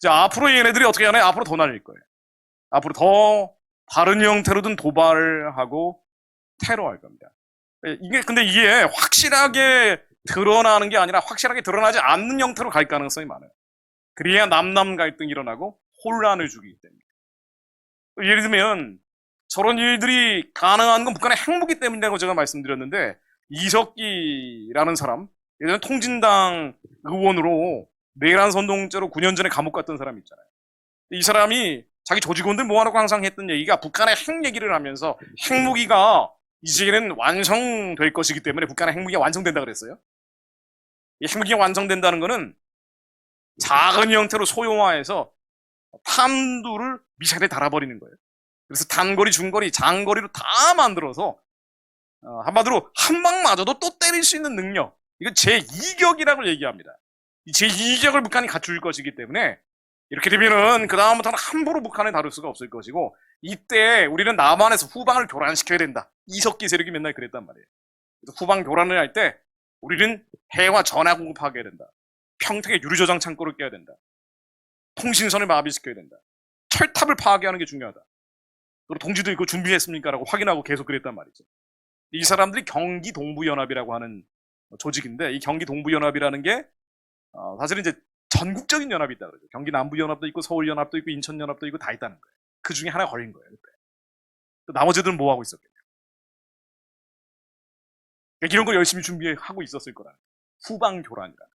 자, 앞으로 얘네들이 어떻게 하나요? 앞으로 더 날릴 거예요. 앞으로 더 다른 형태로든 도발하고 테러할 겁니다. 근데 이게 확실하게 드러나는 게 아니라 확실하게 드러나지 않는 형태로 갈 가능성이 많아요. 그래야 남남 갈등이 일어나고 혼란을 주기 때문에. 예를 들면 저런 일들이 가능한 건 북한의 핵무기 때문이라고 제가 말씀드렸는데, 이석기라는 사람, 예전에 통진당 의원으로 내란 선동죄로 9년 전에 감옥 갔던 사람 있잖아요. 이 사람이 자기 조직원들 모아놓고 항상 했던 얘기가, 북한의 핵 얘기를 하면서 핵무기가 이제는 완성될 것이기 때문에 북한의 핵무기가 완성된다 그랬어요. 이 핵무기가 완성된다는 거는 작은 형태로 소형화해서 탄두를 미사일에 달아버리는 거예요. 그래서 단거리, 중거리, 장거리로 다 만들어서 한마디로 한 방 맞아도 또 때릴 수 있는 능력, 이건 제2격이라고 얘기합니다. 이 제2격을 북한이 갖출 것이기 때문에 이렇게 되면은 그 다음부터는 함부로 북한을 다룰 수가 없을 것이고, 이때 우리는 남한에서 후방을 교란시켜야 된다. 이석기 세력이 맨날 그랬단 말이에요. 그래서 후방 교란을 할 때 우리는 해와 전화 공급하게 해야 된다. 평택에 유리저장 창고를 깨야 된다. 통신선을 마비시켜야 된다. 철탑을 파괴하는 게 중요하다. 그리고 동지들 그거 준비했습니까? 라고 확인하고 계속 그랬단 말이죠. 이 사람들이 경기동부연합이라고 하는 조직인데, 이 경기동부연합이라는 게 사실은 이제 전국적인 연합이 있다 그러죠. 경기 남부연합도 있고 서울연합도 있고 인천연합도 있고 다 있다는 거예요. 그 중에 하나 걸린 거예요. 그때. 또 나머지들은 뭐 하고 있었겠냐. 그러니까 이런 걸 열심히 준비하고 있었을 거라는 거예요. 후방교란이라는 거예요.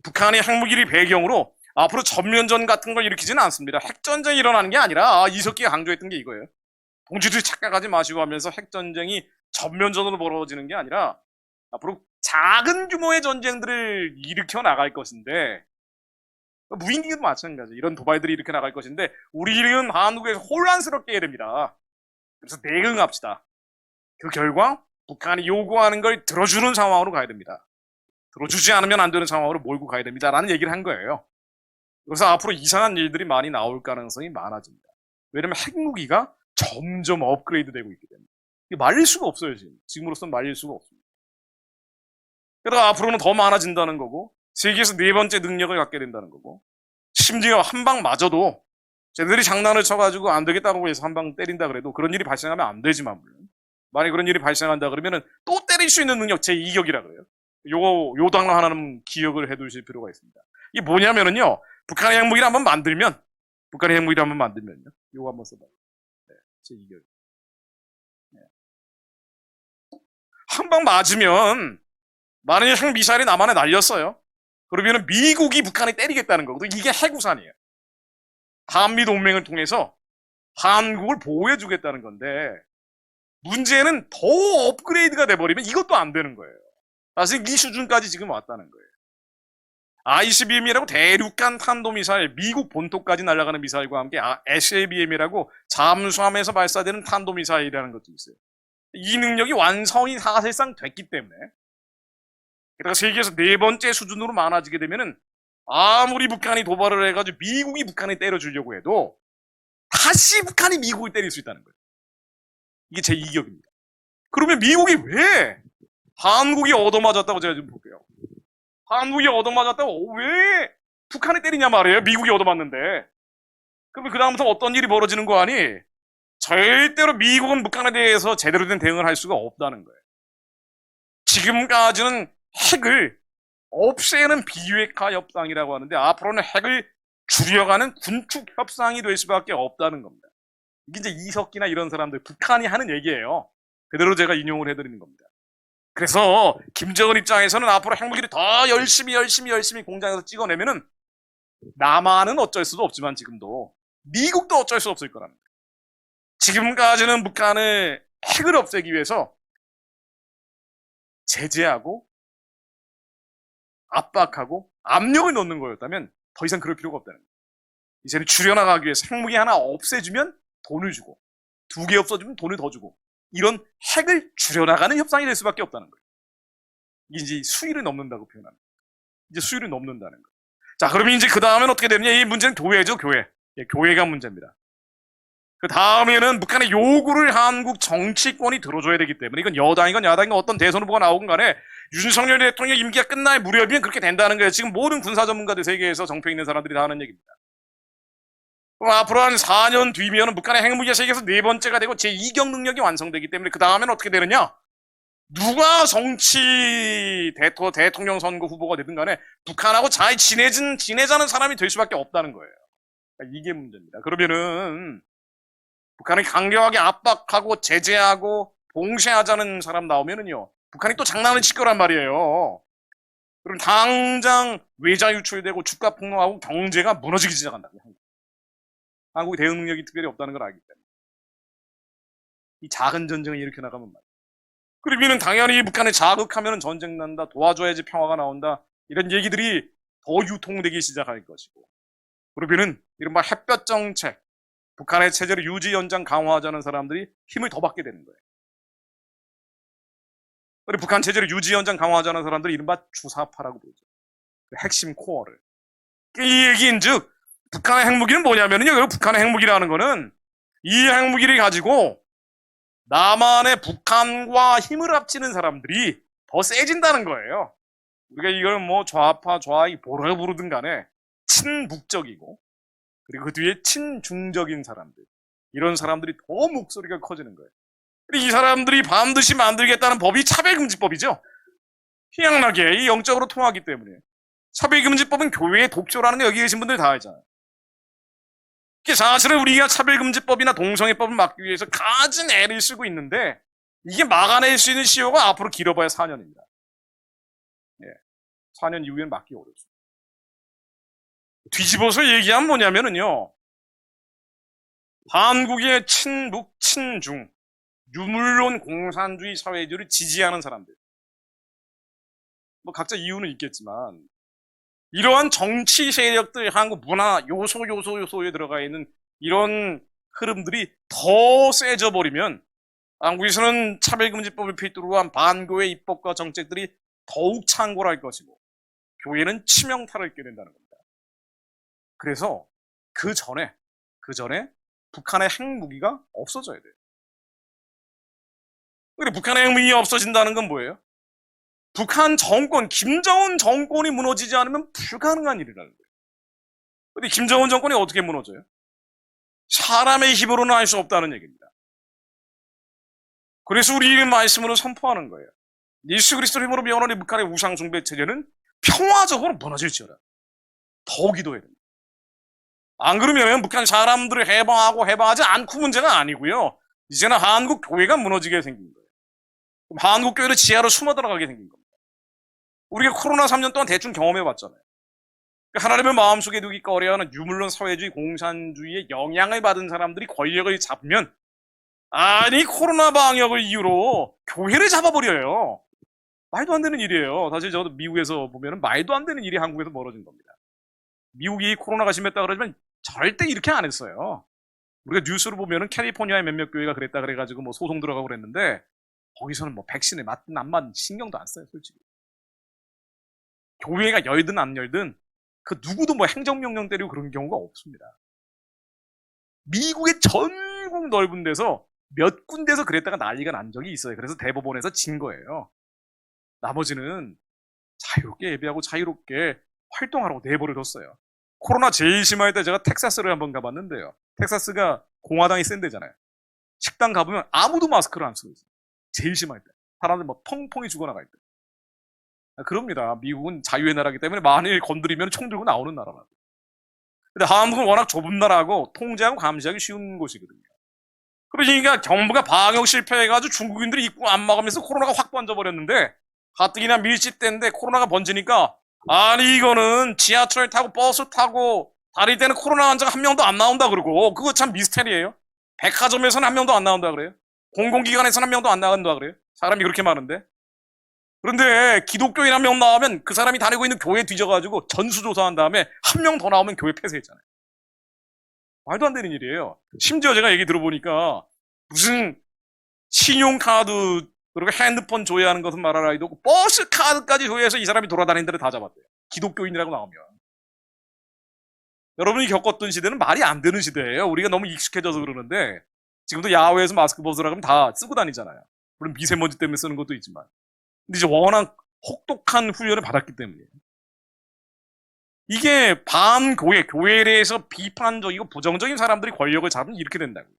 북한의 핵무기를 배경으로 앞으로 전면전 같은 걸 일으키지는 않습니다. 핵전쟁이 일어나는 게 아니라, 이석기가 강조했던 게 이거예요. 동지들이 착각하지 마시고 하면서 핵전쟁이 전면전으로 벌어지는 게 아니라 앞으로 작은 규모의 전쟁들을 일으켜 나갈 것인데, 무인기도 마찬가지. 이런 도발들이 일으켜 나갈 것인데, 우리는 한국에서 혼란스럽게 해야 됩니다. 그래서 대응합시다. 그 결과 북한이 요구하는 걸 들어주는 상황으로 가야 됩니다. 들어주지 않으면 안 되는 상황으로 몰고 가야 됩니다. 라는 얘기를 한 거예요. 그래서 앞으로 이상한 일들이 많이 나올 가능성이 많아집니다. 왜냐면 핵무기가 점점 업그레이드 되고 있기 때문에. 말릴 수가 없어요, 지금. 지금으로서는 말릴 수가 없습니다. 그러다 앞으로는 더 많아진다는 거고, 세계에서 네 번째 능력을 갖게 된다는 거고, 심지어 한 방 맞아도 쟤들이 장난을 쳐가지고 안 되겠다고 해서 한 방 때린다 그래도 그런 일이 발생하면 안 되지만, 물론. 만약에 그런 일이 발생한다 그러면은 또 때릴 수 있는 능력, 제2격이라 그래요. 요 단어 하나는 기억을 해두실 필요가 있습니다. 이게 뭐냐면은요, 북한의 핵무기를 한번 만들면요, 요거 한번 써봐요. 네, 제2격. 네. 한 방 맞으면, 만약에 핵미사일이 남한에 날렸어요. 그러면은 미국이 북한에 때리겠다는 거거든요. 이게 핵우산이에요. 한미동맹을 통해서 한국을 보호해주겠다는 건데, 문제는 더 업그레이드가 돼버리면 이것도 안 되는 거예요. 사실 이 수준까지 지금 왔다는 거예요. ICBM이라고 대륙간 탄도미사일, 미국 본토까지 날아가는 미사일과 함께 SLBM이라고 잠수함에서 발사되는 탄도미사일이라는 것도 있어요. 이 능력이 완성이 사실상 됐기 때문에, 게다가 세계에서 네 번째 수준으로 많아지게 되면은 아무리 북한이 도발을 해가지고 미국이 북한을 때려주려고 해도 다시 북한이 미국을 때릴 수 있다는 거예요. 이게 제2격입니다. 그러면 미국이 왜 한국이 얻어맞았다고 제가 좀 볼게요. 한국이 얻어맞았다고 왜 북한을 때리냐 말이에요. 미국이 얻어맞는데. 그러면 그 다음부터 어떤 일이 벌어지는 거 아니? 절대로 미국은 북한에 대해서 제대로 된 대응을 할 수가 없다는 거예요. 지금까지는 핵을 없애는 비핵화 협상이라고 하는데, 앞으로는 핵을 줄여가는 군축 협상이 될 수밖에 없다는 겁니다. 이게 이제 이석기나 이런 사람들, 북한이 하는 얘기예요. 그대로 제가 인용을 해드리는 겁니다. 그래서 김정은 입장에서는 앞으로 핵무기를 더 열심히 공장에서 찍어내면은 남한은 어쩔 수도 없지만 지금도 미국도 어쩔 수 없을 거랍니다. 지금까지는 북한을 핵을 없애기 위해서 제재하고 압박하고 압력을 넣는 거였다면 더 이상 그럴 필요가 없다는 거예요. 이제는 줄여나가기 위해서 핵무기 하나 없애주면 돈을 주고, 2개 없어지면 돈을 더 주고, 이런 핵을 줄여나가는 협상이 될 수밖에 없다는 거예요. 이게 이제 수위를 넘는다고 표현합니다. 이제 수위를 넘는다는 거예요. 자, 그러면 이제 그 다음엔 어떻게 되느냐? 이 문제는 교회죠, 교회. 예, 교회가 문제입니다. 그 다음에는 북한의 요구를 한국 정치권이 들어줘야 되기 때문에, 이건 여당이건 야당이건 어떤 대선 후보가 나오건 간에 윤석열 대통령 임기가 끝날 무렵이면 그렇게 된다는 거예요. 지금 모든 군사 전문가들 세계에서 정평 있는 사람들이 다 하는 얘기입니다. 그럼 앞으로 한 4년 뒤면 북한의 핵무기가 세계에서 네 번째가 되고 제2경 능력이 완성되기 때문에 그 다음에는 어떻게 되느냐? 누가 정치 대통령 선거 후보가 되든 간에 북한하고 잘 지내자는 사람이 될 수밖에 없다는 거예요. 그러니까 이게 문제입니다. 그러면은 북한을 강경하게 압박하고 제재하고 봉쇄하자는 사람 나오면은요, 북한이 또 장난을 칠 거란 말이에요. 그럼 당장 외자 유출되고 주가 폭락하고 경제가 무너지기 시작한다고요. 한국이 대응 능력이 특별히 없다는 걸 알기 때문에. 이 작은 전쟁을 이렇게 나가면 말이에요. 그러면은 당연히 북한을 자극하면 전쟁 난다, 도와줘야지 평화가 나온다, 이런 얘기들이 더 유통되기 시작할 것이고. 그러면은 이른바 햇볕 정책, 북한의 체제를 유지 연장 강화하자는 사람들이 힘을 더 받게 되는 거예요. 그리고 북한 체제를 유지 연장 강화하자는 사람들이 이른바 주사파라고 부르죠. 핵심 코어를. 이 얘기인 즉, 북한의 핵무기는 뭐냐면요. 북한의 핵무기라는 거는 이 핵무기를 가지고 남한의 북한과 힘을 합치는 사람들이 더 세진다는 거예요. 우리가 이걸 뭐 좌파, 좌익, 뭐라 부르든 간에 친북적이고, 그리고 그 뒤에 친중적인 사람들, 이런 사람들이 더 목소리가 커지는 거예요. 이 사람들이 반드시 만들겠다는 법이 차별금지법이죠. 희한하게 이 영적으로 통하기 때문에. 차별금지법은 교회의 독조라는 거 여기 계신 분들 다 알잖아요. 사실은 우리가 차별금지법이나 동성애법을 막기 위해서 가진 애를 쓰고 있는데, 이게 막아낼 수 있는 시효가 앞으로 길어봐야 4년입니다. 예, 4년 이후에는 막기 어렵습니다. 뒤집어서 얘기하면 뭐냐면은요, 한국의 친북, 친중, 유물론 공산주의 사회주의를 지지하는 사람들. 뭐 각자 이유는 있겠지만, 이러한 정치 세력들, 한국 문화 요소에 들어가 있는 이런 흐름들이 더 세져버리면 한국에서는 차별금지법을 필두로 한 반교회 입법과 정책들이 더욱 창궐할 것이고 교회는 치명타를 입게 된다는 겁니다. 그래서 그 전에 북한의 핵무기가 없어져야 돼요. 그리고 북한의 핵무기가 없어진다는 건 뭐예요? 북한 정권, 김정은 정권이 무너지지 않으면 불가능한 일이라는 거예요. 근데 김정은 정권이 어떻게 무너져요? 사람의 힘으로는 할 수 없다는 얘기입니다. 그래서 우리 이 말씀으로 선포하는 거예요. 예수 그리스도의 힘으로 면하는 북한의 우상 숭배 체제는 평화적으로 무너질지어다. 더 기도해야 됩니다. 안 그러면 북한 사람들을 해방하지 않고 문제가 아니고요. 이제는 한국 교회가 무너지게 생긴 거예요. 그럼 한국 교회를 지하로 숨어 들어가게 생긴 겁니다. 우리가 코로나 3년 동안 대충 경험해 봤잖아요. 하나님의 마음속에 두기 꺼려하는 유물론 사회주의 공산주의의 영향을 받은 사람들이 권력을 잡으면, 아니 코로나 방역을 이유로 교회를 잡아버려요. 말도 안 되는 일이에요. 사실 저도 미국에서 보면 말도 안 되는 일이 한국에서 벌어진 겁니다. 미국이 코로나가 심했다 그러지만 절대 이렇게 안 했어요. 우리가 뉴스로 보면은 캘리포니아의 몇몇 교회가 그랬다 그래가지고 뭐 소송 들어가고 그랬는데, 거기서는 뭐 백신을 맞든 안 맞든 신경도 안 써요, 솔직히. 교회가 열든 안 열든 그 누구도 뭐 행정명령 때리고 그런 경우가 없습니다. 미국의 전국 넓은 데서 몇 군데서 그랬다가 난리가 난 적이 있어요. 그래서 대법원에서 진 거예요. 나머지는 자유롭게 예배하고 자유롭게 활동하라고 내버려 뒀어요. 코로나 제일 심할 때 제가 텍사스를 한번 가봤는데요. 텍사스가 공화당이 센 데잖아요. 식당 가보면 아무도 마스크를 안 쓰고 있어요. 제일 심할 때. 사람들 뭐 펑펑이 죽어나갈 때. 그럽니다. 미국은 자유의 나라이기 때문에 만일 건드리면 총 들고 나오는 나라라고. 근데 한국은 워낙 좁은 나라고 통제하고 감시하기 쉬운 곳이거든요. 그러니까 정부가 방역 실패해가지고 중국인들이 입국 안 막으면서 코로나가 확 번져버렸는데, 가뜩이나 밀집된데 코로나가 번지니까, 아니 이거는 지하철 타고 버스 타고 다닐 때는 코로나 환자가 한 명도 안 나온다 그러고, 그거 참 미스테리예요. 백화점에서는 한 명도 안 나온다 그래요. 공공기관에서는 한 명도 안 나간다 그래요. 사람이 그렇게 많은데. 그런데 기독교인 한 명 나오면 그 사람이 다니고 있는 교회 뒤져가지고 전수조사한 다음에 한 명 더 나오면 교회 폐쇄했잖아요. 말도 안 되는 일이에요. 심지어 제가 얘기 들어보니까 무슨 신용카드 그리고 핸드폰 조회하는 것은 말할 아이도 없고 버스 카드까지 조회해서 이 사람이 돌아다니는 데를 다 잡았대요. 기독교인이라고 나오면. 여러분이 겪었던 시대는 말이 안 되는 시대예요. 우리가 너무 익숙해져서 그러는데 지금도 야외에서 마스크 벗으라고 하면 다 쓰고 다니잖아요. 물론 미세먼지 때문에 쓰는 것도 있지만. 근데 이제 워낙 혹독한 훈련을 받았기 때문이에요. 이게 반교회, 교회에 대해서 비판적이고 부정적인 사람들이 권력을 잡으면 이렇게 된다고요.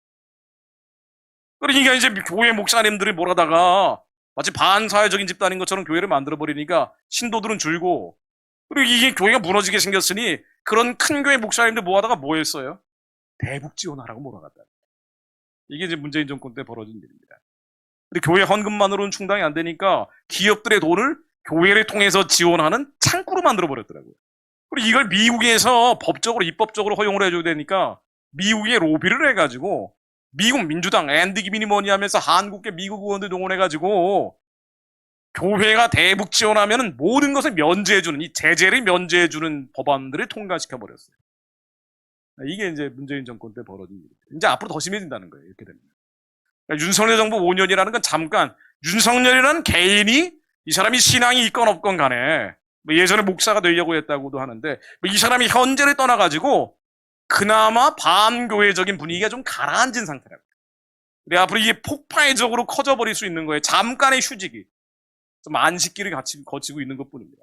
그러니까 이제 교회 목사님들이 몰아다가 마치 반사회적인 집단인 것처럼 교회를 만들어버리니까 신도들은 줄고, 그리고 이게 교회가 무너지게 생겼으니 그런 큰 교회 목사님들 모아다가 뭐 했어요? 대북 지원하라고 몰아갔다. 이게 이제 문재인 정권 때 벌어진 일입니다. 근데 교회 헌금만으로는 충당이 안 되니까 기업들의 돈을 교회를 통해서 지원하는 창구로 만들어버렸더라고요. 그리고 이걸 미국에서 법적으로, 입법적으로 허용을 해줘야 되니까 미국에 로비를 해가지고 미국 민주당 앤디 기미니 뭐니 하면서 한국계 미국 의원들 동원해가지고 교회가 대북 지원하면 모든 것을 면제해주는, 이 제재를 면제해주는 법안들을 통과시켜버렸어요. 이게 이제 문재인 정권 때 벌어진 일이에요. 이제 앞으로 더 심해진다는 거예요. 이렇게 되면. 그러니까 윤석열 정부 5년이라는 건 잠깐, 윤석열이라는 개인이, 이 사람이 신앙이 있건 없건 간에, 뭐 예전에 목사가 되려고 했다고도 하는데, 뭐 이 사람이 현재를 떠나가지고 그나마 반교회적인 분위기가 좀 가라앉은 상태라고요. 근데 앞으로 이게 폭발적으로 커져버릴 수 있는 거예요. 잠깐의 휴직이. 좀 안식기를 거치고 있는 것 뿐입니다.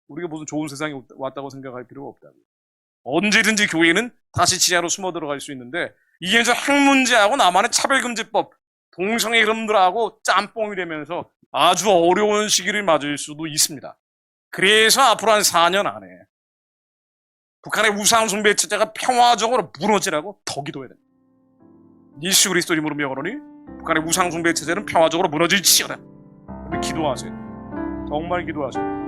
우리가 무슨 좋은 세상이 왔다고 생각할 필요가 없다고요. 언제든지 교회는 다시 지하로 숨어 들어갈 수 있는데, 이게 이제 핵 문제하고 나만의 차별금지법, 동성애 이름들하고 짬뽕이 되면서 아주 어려운 시기를 맞을 수도 있습니다. 그래서 앞으로 한 4년 안에 북한의 우상숭배 체제가 평화적으로 무너지라고 더 기도해야 됩니다. 예수 그리스도 이름으로 명하노니 북한의 우상숭배 체제는 평화적으로 무너질지어다. 기도하세요. 정말 기도하세요.